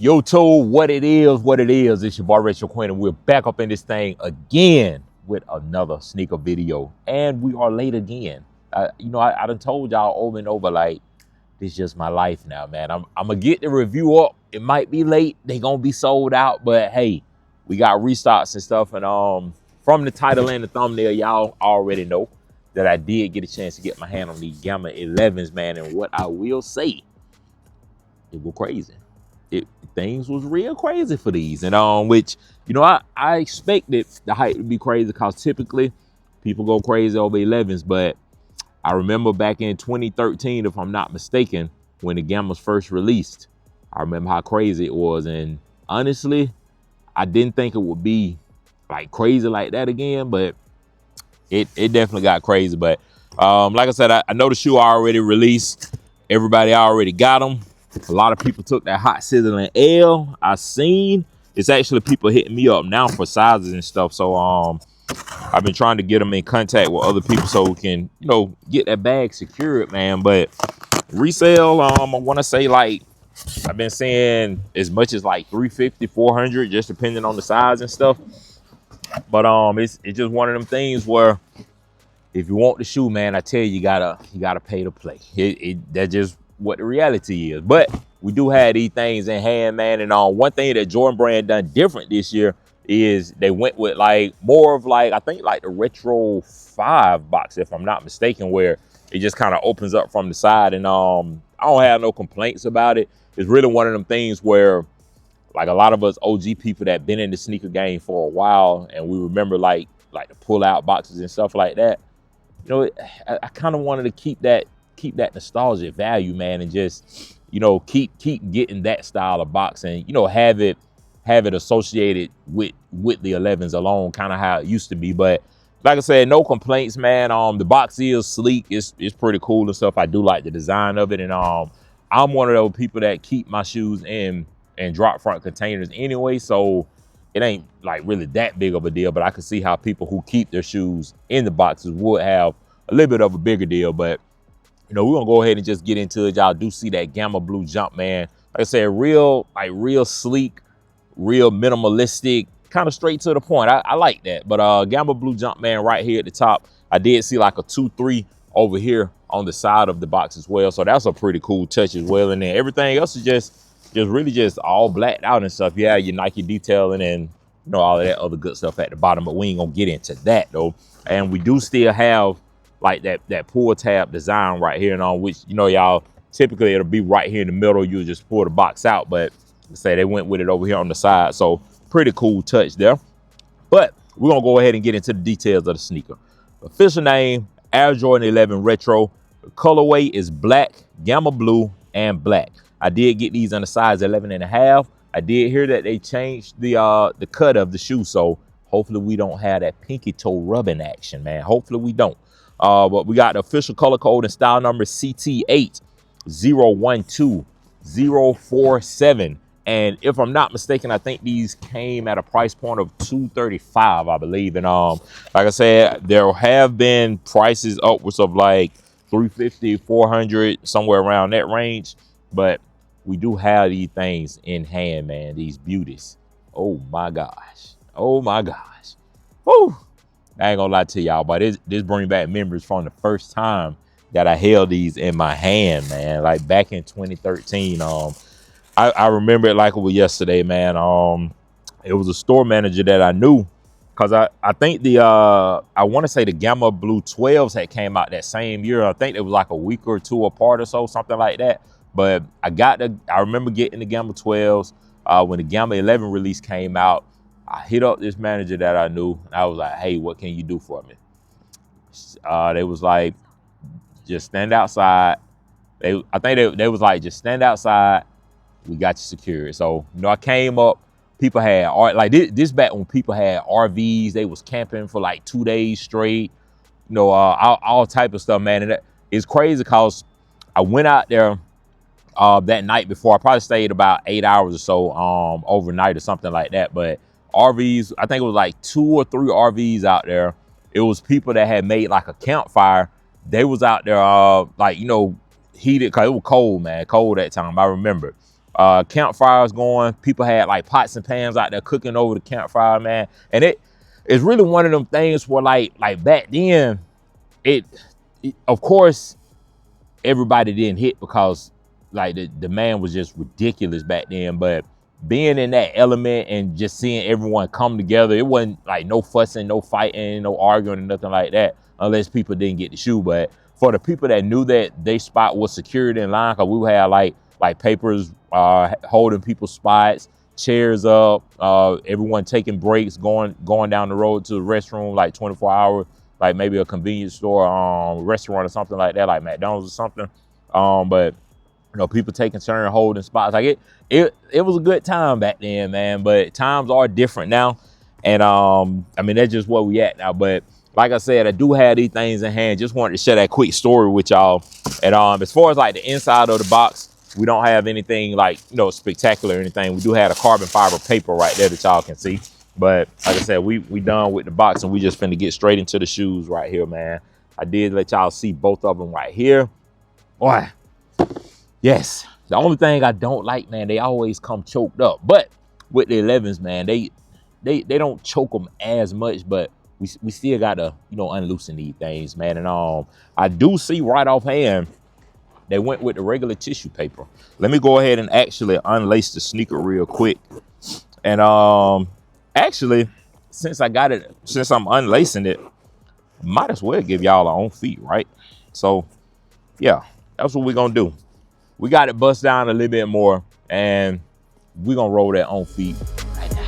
Yo, told what it is. It's your boy Rachel Quin, and we're back up in this thing again with another sneaker video. And we are late again. I done told y'all over and over, like, this is just my life now, man. I'm gonna get the review up. It might be late, they gonna be sold out, but hey, we got restocks and stuff. And from the title and the thumbnail, y'all already know that I did get a chance to get my hand on these Gamma 11s, man. And what I will say, it was crazy. Things was real crazy for these, and which I expected the hype to be crazy because typically people go crazy over 11s. But I remember back in 2013, if I'm not mistaken, when the Gammas first released, I remember how crazy it was, and honestly, I didn't think it would be like crazy like that again, but it definitely got crazy. But like I said, I know the shoe already released. Everybody already got them. A lot of people took that hot sizzling L. I seen it's actually people hitting me up now for sizes and stuff. So I've been trying to get them in contact with other people so we can get that bag secured, man. But resale, I want to say, like, I've been saying as much as like 350, 400, just depending on the size and stuff. But it's just one of them things where if you want the shoe, man, I tell you, you gotta pay to play. That's just what the reality is. But we do have these things in hand, man. And one thing that Jordan Brand done different this year is they went with like more of like, I think like the Retro 5 box, if I'm not mistaken, where it just kind of opens up from the side. And I don't have no complaints about it. It's really one of them things where, like, a lot of us OG people that been in the sneaker game for a while, and we remember like the pull out boxes and stuff like that. I kind of wanted to keep that nostalgic value, man, and just keep getting that style of box, and have it associated with the 11s alone, kind of how it used to be. But like I said, no complaints, man. The box is sleek. It's pretty cool and stuff. I do like the design of it, and I'm one of those people that keep my shoes in drop front containers anyway, so it ain't like really that big of a deal. But I can see how people who keep their shoes in the boxes would have a little bit of a bigger deal. But we're gonna go ahead and just get into it. Y'all do see that Gamma Blue jump, man. Like I said, real sleek, real minimalistic, kind of straight to the point. I like that. But Gamma Blue jump, man, right here at the top. I did see like a 2-3 over here on the side of the box as well, so that's a pretty cool touch as well. And then everything else is just really just all blacked out and stuff. Yeah, your Nike detailing and all of that other good stuff at the bottom, but we ain't gonna get into that though. And we do still have like that pull tab design right here, and on which y'all typically it'll be right here in the middle. You'll just pull the box out, but say they went with it over here on the side, so pretty cool touch there. But we're gonna go ahead and get into the details of the sneaker. Official name: Air Jordan 11 Retro. The colorway is black, Gamma Blue, and black. I did get these on the size 11.5. I did hear that they changed the cut of the shoe, so hopefully we don't have that pinky toe rubbing action, man. Hopefully we don't. But we got the official color code and style number CT8012-047. And if I'm not mistaken, I think these came at a price point of $235, I believe. And like I said, there have been prices upwards of like $350, $400, somewhere around that range. But we do have these things in hand, man. These beauties. Oh my gosh. Oh my gosh. Woo. I ain't gonna lie to y'all, but this brings back memories from the first time that I held these in my hand, man. Like back in 2013. I remember it like it was yesterday, man. It was a store manager that I knew, because I think I want to say the Gamma Blue 12s had came out that same year. I think it was like a week or two apart or so, something like that. But I remember getting the Gamma 12s when the Gamma 11 release came out. I hit up this manager that I knew, and I was like, hey, what can you do for me? They was like, just stand outside. I think they was like, just stand outside. We got you secured. So, I came up. People had, like this back when people had RVs. They was camping for like 2 days straight. All type of stuff, man. And it's crazy because I went out there that night before. I probably stayed about 8 hours or so overnight or something like that. But RVs, I think it was like 2 or 3 RVs out there. It was people that had made like a campfire. They was out there heated, because it was cold, man. Cold that time, I remember. campfires going. People had like pots and pans out there cooking over the campfire, man. And it's really one of them things where like back then, it of course everybody didn't hit because like the demand was just ridiculous back then. But being in that element and just seeing everyone come together, it wasn't like no fussing, no fighting, no arguing, or nothing like that, unless people didn't get the shoe. But for the people that knew that they spot was secured in line, because we had like papers holding people's spots, chairs up, everyone taking breaks, going down the road to the restroom, like 24 hours, like maybe a convenience store, restaurant or something like that, like McDonald's or something. But you know, people taking turn holding spots. Like it was a good time back then, man. But times are different now, and I mean that's just where we at now. But like I said, I do have these things in hand. Just wanted to share that quick story with y'all. And as far as like the inside of the box, we don't have anything like, you know, spectacular or anything. We do have a carbon fiber paper right there that y'all can see. But like I said, we done with the box, and we just finna get straight into the shoes right here, man. I did let y'all see both of them right here. Boy, yes. The only thing I don't like, man, they always come choked up. But with the 11s, man, they don't choke them as much, but we still gotta, you know, unloosen these things, man. And I do see right offhand they went with the regular tissue paper. Let me go ahead and actually unlace the sneaker real quick. And actually, since I'm unlacing it, might as well give y'all our own feet, right? So yeah, that's what we're gonna do. We got it bust down a little bit more, and we're gonna roll that on feet right now.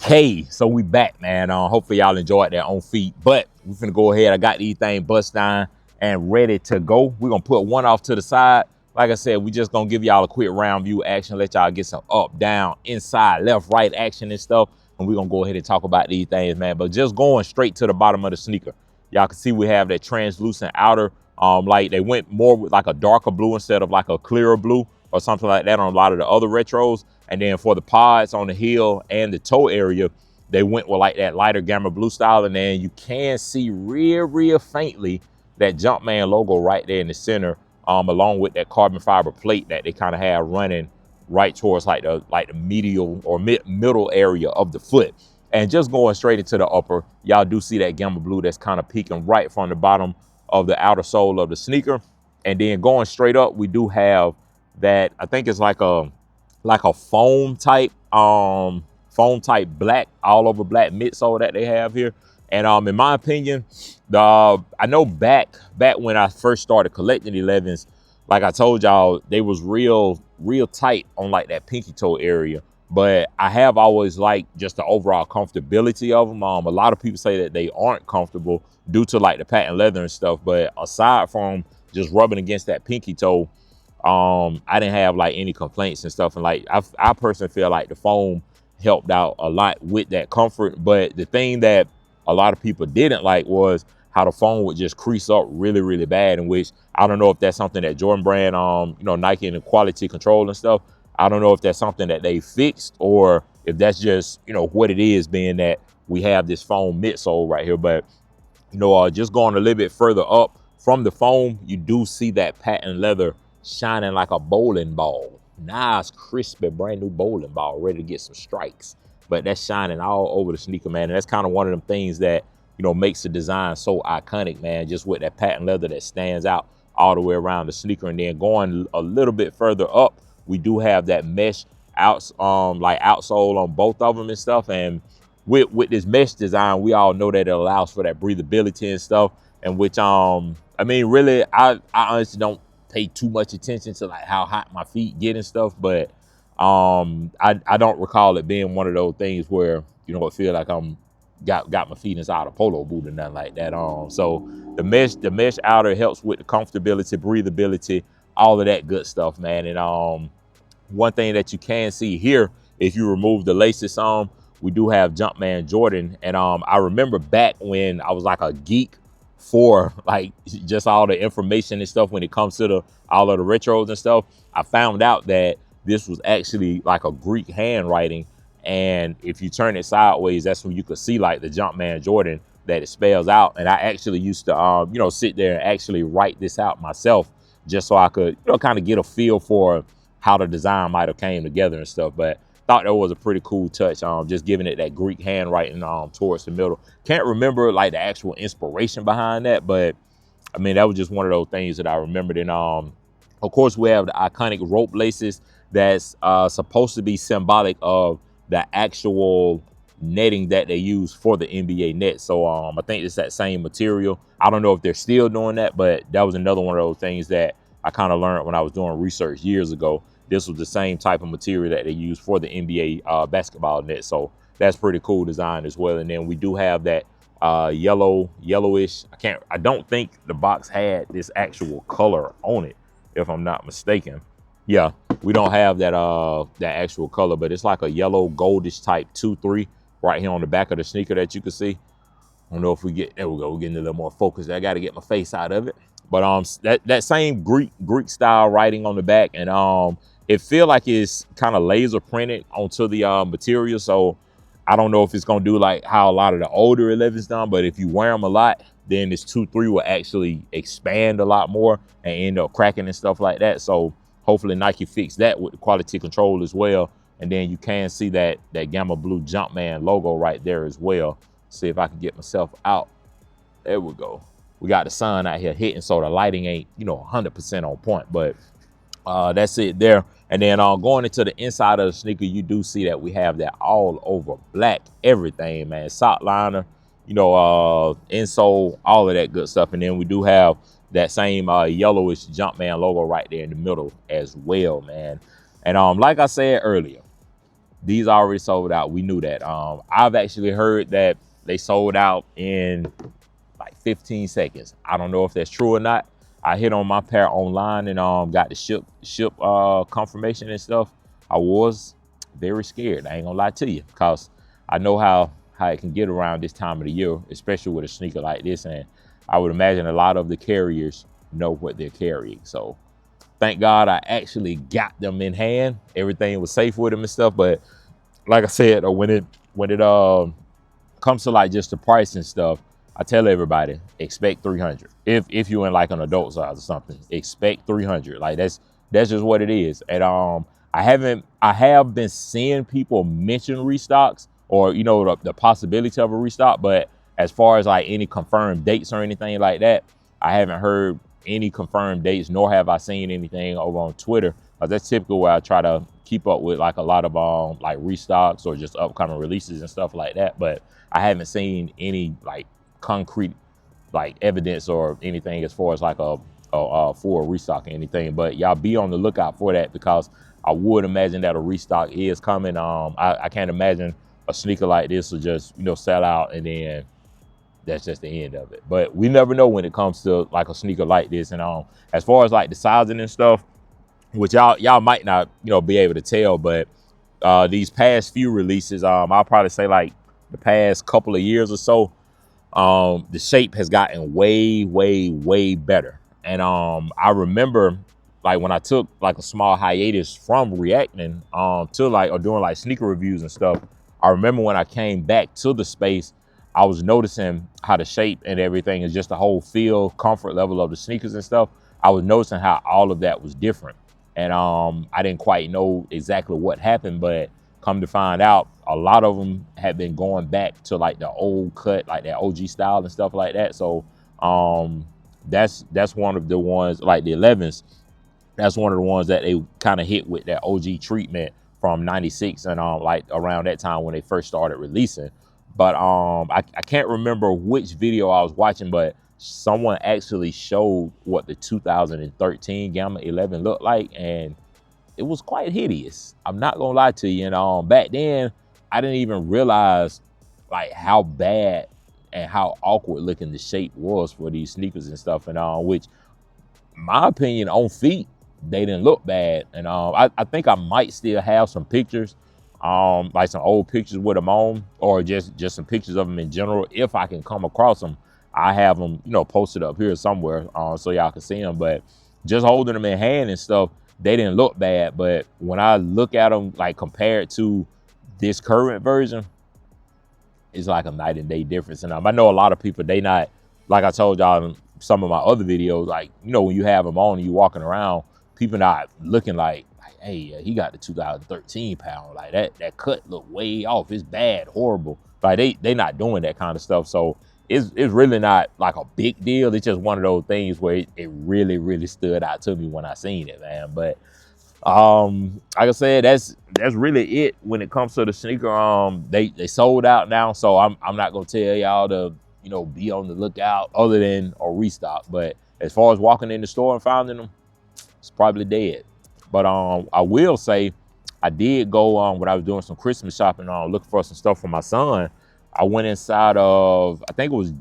Okay, so we back, man. Hopefully y'all enjoyed that on feet, but we're finna go ahead. I got these things bust down and ready to go. We're gonna put one off to the side. Like I said, we just gonna give y'all a quick round view action, let y'all get some up, down, inside, left, right action and stuff. And we're gonna go ahead and talk about these things, man. But just going straight to the bottom of the sneaker. Y'all can see we have that translucent outer. Like they went more with like a darker blue instead of like a clearer blue or something like that on a lot of the other retros. And then for the pods on the heel and the toe area, they went with like that lighter gamma blue style. And then you can see real faintly that Jumpman logo right there in the center, along with that carbon fiber plate that they kind of have running right towards like the medial or middle area of the foot. And just going straight into the upper, y'all do see that gamma blue that's kind of peeking right from the bottom of the outer sole of the sneaker. And then going straight up, we do have that, I think it's like a foam type black, all over black midsole that they have here. And in my opinion, I know back when I first started collecting 11s, like I told y'all, they was real tight on like that pinky toe area. But I have always liked just the overall comfortability of them. A lot of people say that they aren't comfortable due to like the patent leather and stuff. But aside from just rubbing against that pinky toe, I didn't have like any complaints and stuff. And like I personally feel like the foam helped out a lot with that comfort. But the thing that a lot of people didn't like was how the foam would just crease up really bad, in which I don't know if that's something that Jordan brand, Nike and the quality control and stuff, I don't know if that's something that they fixed or if that's just, you know, what it is, being that we have this foam midsole right here. But, you know, just going a little bit further up from the foam, you do see that patent leather shining like a bowling ball. Nice, crispy, brand new bowling ball, ready to get some strikes. But that's shining all over the sneaker, man. And that's kind of one of them things that, you know, makes the design so iconic, man, just with that patent leather that stands out all the way around the sneaker. And then going a little bit further up, we do have that mesh like outsole on both of them and stuff. And with this mesh design, we all know that it allows for that breathability and stuff. And which I mean, really, I honestly don't pay too much attention to like how hot my feet get and stuff, but I don't recall it being one of those things where, you know, it feel like I'm got my feet inside a polo boot or nothing like that. So the mesh outer helps with the comfortability, breathability, all of that good stuff, man. And one thing that you can see here, if you remove the laces, we do have Jumpman Jordan. And I remember back when I was like a geek for like just all the information and stuff when it comes to all of the retros and stuff, I found out that this was actually like a Greek handwriting. And if you turn it sideways, that's when you could see like the Jumpman Jordan that it spells out. And I actually used to, you know, sit there and actually write this out myself just so I could, you know, kind of get a feel for how the design might have came together and stuff. But thought that was a pretty cool touch, just giving it that Greek handwriting towards the middle. Can't remember like the actual inspiration behind that, but I mean, that was just one of those things that I remembered. And of course, we have the iconic rope laces that's supposed to be symbolic of the actual netting that they use for the NBA net. So I think it's that same material. I don't know if they're still doing that, but that was another one of those things that I kind of learned when I was doing research years ago. This was the same type of material that they use for the NBA basketball net. So that's pretty cool design as well. And then we do have that yellowish. I don't think the box had this actual color on it, if I'm not mistaken. Yeah, we don't have that that actual color, but it's like a yellow goldish type 2-3 right here on the back of the sneaker that you can see. I don't know if we get, there we go, we're getting a little more focused. I got to get my face out of it. But that same Greek style writing on the back, and it feel like it's kind of laser printed onto the material. So I don't know if it's gonna do like how a lot of the older 11s done, but if you wear them a lot, then this 2-3 will actually expand a lot more and end up cracking and stuff like that. So hopefully Nike fixed that with the quality control as well. And then you can see that Gamma Blue Jumpman logo right there as well. See if I can get myself out. There we go. We got the sun out here hitting, so the lighting ain't, you know, 100% on point, but that's it there. And then going into the inside of the sneaker, you do see that we have that all over black everything, man. Sock liner, you know, insole, all of that good stuff. And then we do have that same yellowish Jumpman logo right there in the middle as well, man. And like I said earlier, these already sold out. We knew that. I've actually heard that they sold out in like 15 seconds. I don't know if that's true or not. I hit on my pair online and got the ship confirmation and stuff. I was very scared. I ain't gonna lie to you, because I know how it can get around this time of the year, especially with a sneaker like this. And I would imagine a lot of the carriers know what they're carrying. So thank God I actually got them in hand. Everything was safe with them and stuff. But like I said, when it comes to like just the price and stuff, I tell everybody, expect 300. If you're in like an adult size or something, expect 300. Like that's just what it is. And I have been seeing people mention restocks, or you know, the possibility of a restock, but as far as like any confirmed dates or anything like that, I haven't heard any confirmed dates, nor have I seen anything over on Twitter. That's typically where I try to keep up with like a lot of like restocks or just upcoming releases and stuff like that. But I haven't seen any like concrete like evidence or anything as far as like a for restock or anything. But y'all be on the lookout for that, because I would imagine that a restock is coming. I can't imagine a sneaker like this will just, you know, sell out and then that's just the end of it. But we never know when it comes to like a sneaker like this. And as far as like the sizing and stuff, which y'all might not, you know, be able to tell, but these past few releases, I'll probably say like the past couple of years or so, the shape has gotten way, way, way better. And I remember like when I took like a small hiatus from reacting to like or doing like sneaker reviews and stuff, I remember when I came back to the space, I was noticing how the shape and everything is just the whole feel, comfort level of the sneakers and stuff. I was noticing how all of that was different. And I didn't quite know exactly what happened, but come to find out, a lot of them had been going back to like the old cut, like that OG style and stuff like that. So that's one of the ones, like the 11s, that's one of the ones that they kind of hit with that OG treatment from 96 and like around that time when they first started releasing. But I can't remember which video I was watching, but someone actually showed what the 2013 Gamma 11 looked like, and it was quite hideous. I'm not gonna lie to you. And back then, I didn't even realize like how bad and how awkward looking the shape was for these sneakers and stuff. And which, my opinion, on feet, they didn't look bad. And I think I might still have some pictures, like some old pictures with them on, or just some pictures of them in general. If I can come across them, I have them, you know, posted up here somewhere so y'all can see them. But just holding them in hand and stuff, they didn't look bad. But when I look at them, like compared to this current version, it's like a night and day difference. And I know a lot of people, they not, like I told y'all in some of my other videos, like, you know, when you have them on and you walking around, people not looking like, hey, he got the 2013 pound. Like that cut look way off. It's bad, horrible. Like they not doing that kind of stuff. So it's really not like a big deal. It's just one of those things where it really, really stood out to me when I seen it, man. But like I said, that's really it when it comes to the sneaker. They sold out now, so I'm not gonna tell y'all to, you know, be on the lookout other than a restock. But as far as walking in the store and finding them, it's probably dead. But I will say I did go when I was doing some Christmas shopping, looking for some stuff for my son. I went inside of, I think it was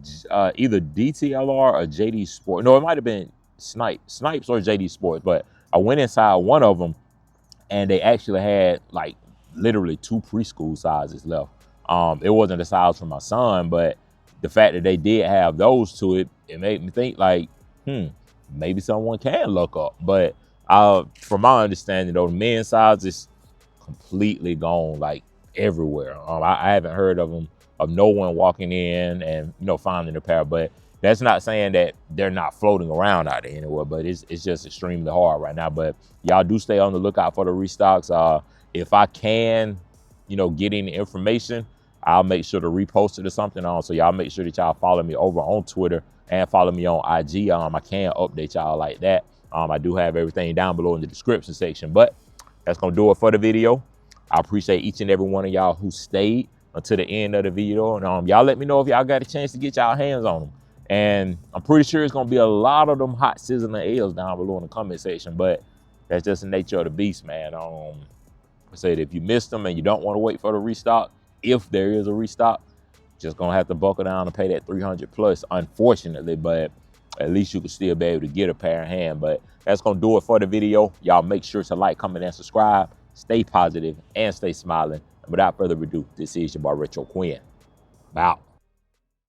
either DTLR or JD Sport. No, it might have been Snipes or JD Sports. But I went inside one of them, and they actually had like literally 2 preschool sizes left. It wasn't the size for my son, but the fact that they did have those to it, it made me think like, maybe someone can look up. But from my understanding, though, the men's size is completely gone, like everywhere. I haven't heard of them, of no one walking in and, you know, finding a pair. But that's not saying that they're not floating around out there anywhere, but it's just extremely hard right now. But y'all do stay on the lookout for the restocks. If I can, you know, get any information, I'll make sure to repost it or something on. So y'all make sure that y'all follow me over on Twitter and follow me on IG. I can update y'all like that. I do have everything down below in the description section. But that's gonna do it for the video. I appreciate each and every one of y'all who stayed until the end of the video. And y'all let me know if y'all got a chance to get y'all hands on them. And I'm pretty sure it's gonna be a lot of them hot sizzling L's down below in the comment section. But that's just the nature of the beast, man. I said, if you missed them and you don't want to wait for the restock, if there is a restock, just gonna have to buckle down and pay that 300 plus, unfortunately. But at least you can still be able to get a pair in hand. But that's gonna do it for the video. Y'all make sure to like, comment, and subscribe. Stay positive and stay smiling. And without further ado, this is your boy Retro Quin. Out.